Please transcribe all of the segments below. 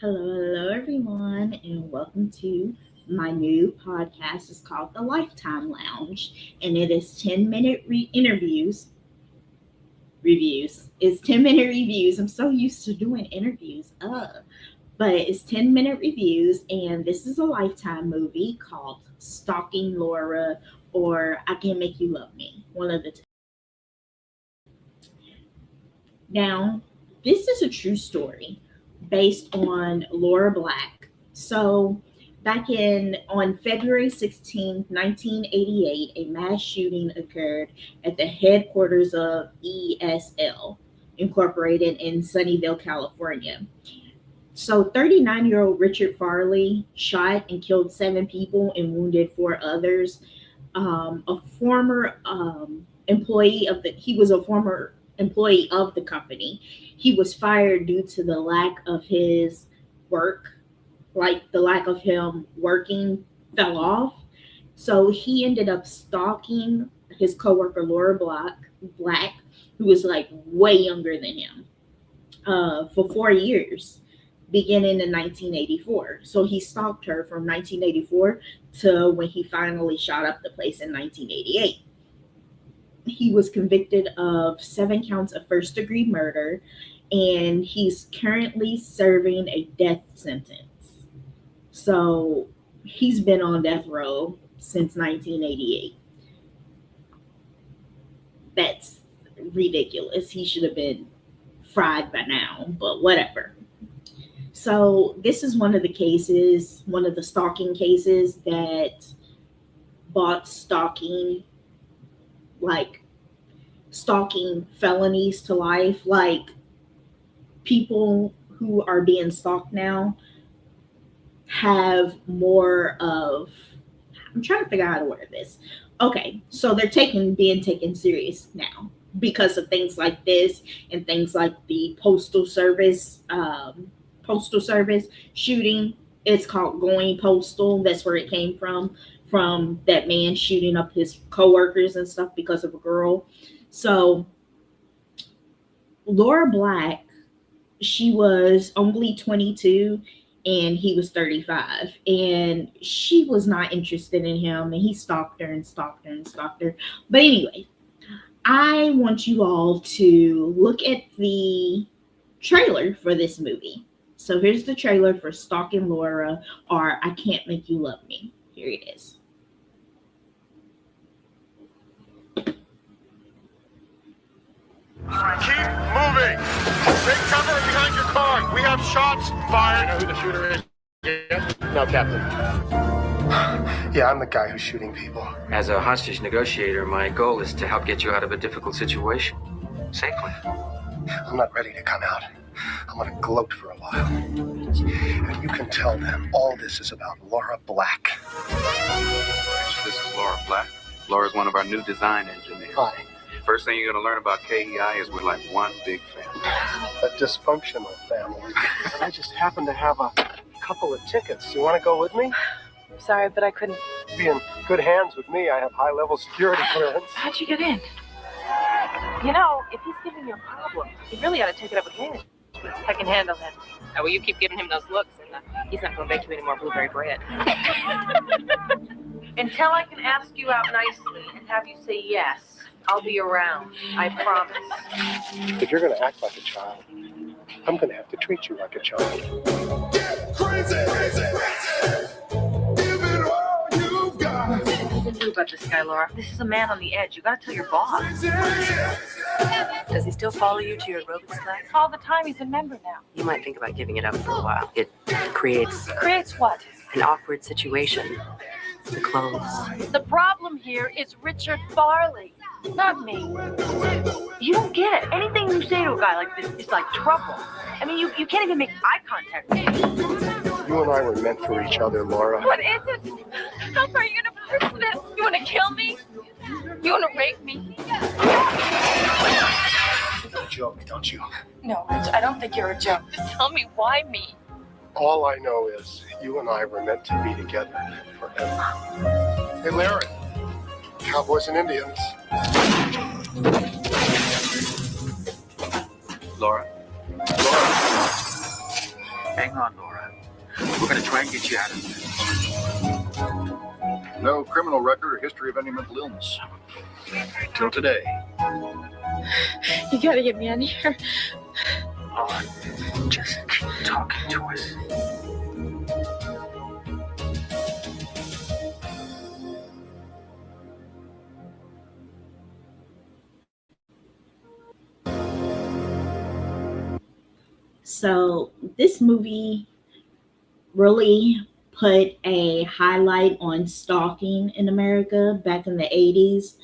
Hello, everyone, and welcome to my new podcast. It's called The Lifetime Lounge, and it is 10-minute interviews. Reviews. It's 10-minute reviews. I'm so used to doing interviews. But it's 10-minute reviews, and this is a Lifetime movie called Stalking Laura or I Can't Make You Love Me. One of the two. Now, this is a true story based on Laura Black. So, back in on February 16th, 1988, a mass shooting occurred at the headquarters of ESL, Incorporated in Sunnyvale, California. So, 39-year-old Richard Farley shot and killed seven people and wounded four others. A former employee of the he was a former employee of the company. He was fired due to the lack of his work, like the lack of him working fell off. So he ended up stalking his coworker Laura Black, who was like way younger than him, for 4 years, beginning in 1984. So he stalked her from 1984 to when he finally shot up the place in 1988. He was convicted of 7 counts of first degree murder, and he's currently serving a death sentence. So he's been on death row since 1988. That's ridiculous. He should have been fried by now, but whatever. So this is one of the stalking cases that brought like stalking felonies to life. Like people who are being stalked now have more of, I'm trying to figure out how to word this. Okay, so they're being taken serious now because of things like this and things like the postal service shooting. It's called going postal. That's where it came from that man shooting up his coworkers and stuff because of a girl. So Laura Black, she was only 22 and he was 35, and she was not interested in him, and he stalked her and stalked her and stalked her. But anyway, I want you all to look at the trailer for this movie. So here's the trailer for Stalking Laura or I Can't Make You Love Me. Here it is. Keep moving. Take cover behind your car. We have shots fired. Know who the shooter is? Yes? No, Captain. Yeah, I'm the guy who's shooting people. As a hostage negotiator, my goal is to help get you out of a difficult situation safely. I'm not ready to come out. I'm gonna gloat for a while. And you can tell them all this is about Laura Black. This is Laura Black. Laura's one of our new design engineers. Hi. First thing you're going to learn about KEI is we're like one big family. A dysfunctional family. And I just happen to have a couple of tickets. You want to go with me? Sorry, but I couldn't. Be in good hands with me. I have high-level security clearance. How'd you get in? You know, if he's giving you a problem, you really ought to take it up with him. I can handle him. Oh, well, you keep giving him those looks, and he's not going to bake you any more blueberry bread. Until I can ask you out nicely and have you say yes, I'll be around. I promise. If you're going to act like a child, I'm going to have to treat you like a child. Crazy, crazy, crazy. Give it all you've got. What are you going to do about this guy, Laura? This is a man on the edge. You got to tell your boss. Does he still follow you to your aerobics class? All the time. He's a member now. You might think about giving it up for a while. It creates Creates what? an awkward situation. The clothes. The problem here is Richard Farley, not me. You don't get it. Anything you say to a guy like this is like trouble. I mean, you can't even make eye contact with me. You and I were meant for each other, Laura. What is it? How far are you going to push this? You want to kill me? You want to rape me? You're a joke, don't you? No, Rich, I don't think you're a joke. Just tell me why me? All I know is you and I were meant to be together forever. Hey, Larry. Cowboys and Indians. Laura. Laura. Hang on, Laura. We're gonna try and get you out of here. No criminal record or history of any mental illness. Till today. You gotta get me out of here. Laura, just keep talking to us. So this movie really put a highlight on stalking in America back in the 80s.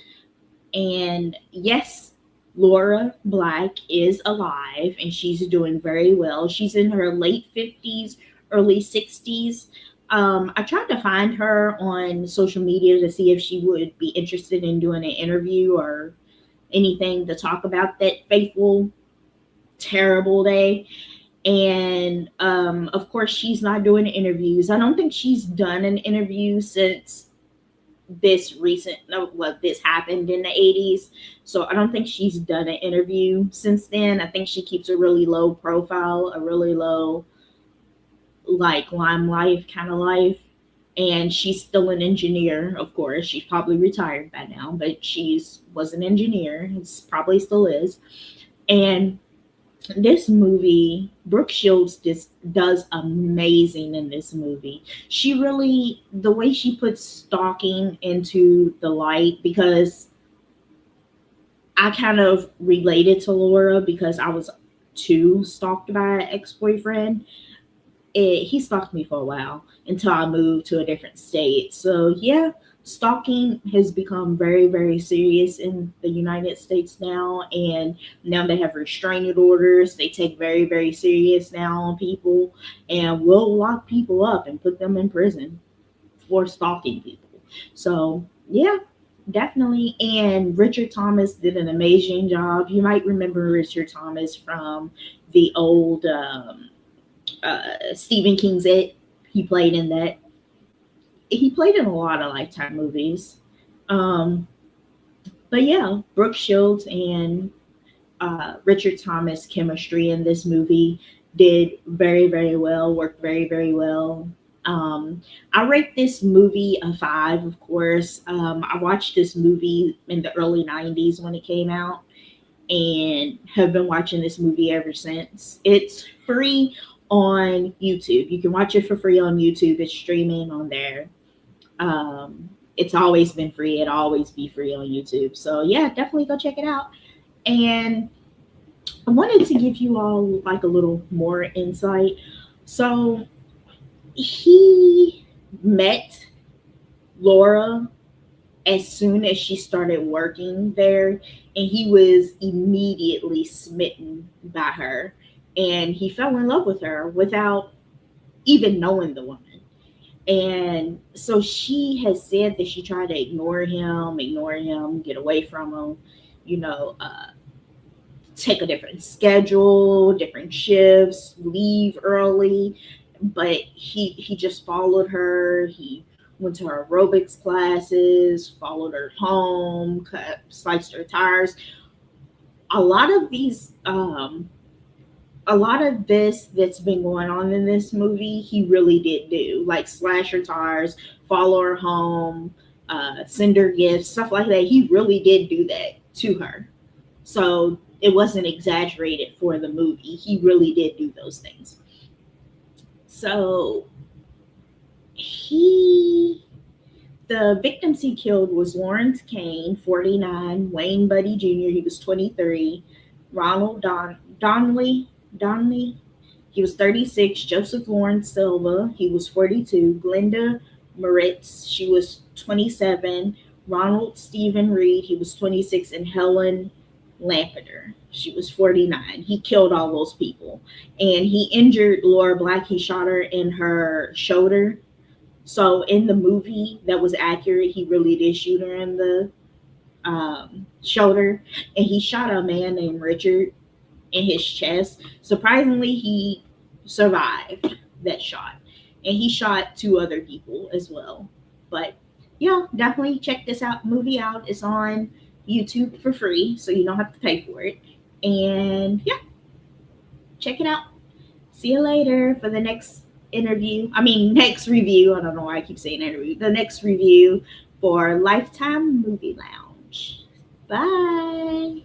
And yes, Laura Black is alive and she's doing very well. She's in her late 50s, early 60s. I tried to find her on social media to see if she would be interested in doing an interview or anything to talk about that fateful, terrible day. And of course, she's not doing interviews. I don't think she's done an interview since this happened in the 80s. So I don't think she's done an interview since then. I think she keeps a really low profile, a really low like limelight kind of life. And she's still an engineer, of course. She's probably retired by now, but she's was an engineer. It's probably still is. And this movie, Brooke Shields just does amazing in this movie. She really, the way she puts stalking into the light, because I kind of related to Laura because I was too stalked by an ex-boyfriend. He stalked me for a while until I moved to a different state. So yeah, stalking has become very, very serious in the United States now, and now they have restraining orders. They take very, very serious now on people, and will lock people up and put them in prison for stalking people. So yeah, definitely. And Richard Thomas did an amazing job. You might remember Richard Thomas from the old Stephen King's It. He played in that. He played in a lot of Lifetime movies. Um, but yeah, Brooke Shields and Richard Thomas chemistry in this movie did very, very well, worked very, very well. I rate this movie a 5, of course. I watched this movie in the early 90s when it came out and have been watching this movie ever since. It's free on YouTube. You can watch it for free on YouTube. It's streaming on there. It's always been free. It'll always be free on YouTube. So yeah, definitely go check it out. And I wanted to give you all like a little more insight. So he met Laura as soon as she started working there, and he was immediately smitten by her, and he fell in love with her without even knowing the woman. And so she has said that she tried to ignore him, get away from him, you know, take a different schedule, different shifts, leave early. But he just followed her. He went to her aerobics classes, followed her home, sliced her tires. A lot of these a lot of this that's been going on in this movie, he really did do, like slash her tires, follow her home, send her gifts, stuff like that. He really did do that to her. So it wasn't exaggerated for the movie. He really did do those things. So the victims he killed was Lawrence Kane, 49, Wayne Buddy Jr., he was 23, Ronald Donnelly, he was 36, Joseph Lawrence Silva, he was 42, Glenda Moritz, she was 27, Ronald Stephen Reed, he was 26, and Helen Lampeter, she was 49. He killed all those people. And he injured Laura Black. He shot her in her shoulder. So in the movie, that was accurate. He really did shoot her in the shoulder. And he shot a man named Richard in his chest. Surprisingly, he survived that shot. And he shot 2 other people as well. But yeah, definitely check this movie out. It's on YouTube for free, so you don't have to pay for it. And yeah, check it out. See you later for the next next review. I don't know why I keep saying interview. The next review for Lifetime Movie Lounge. Bye.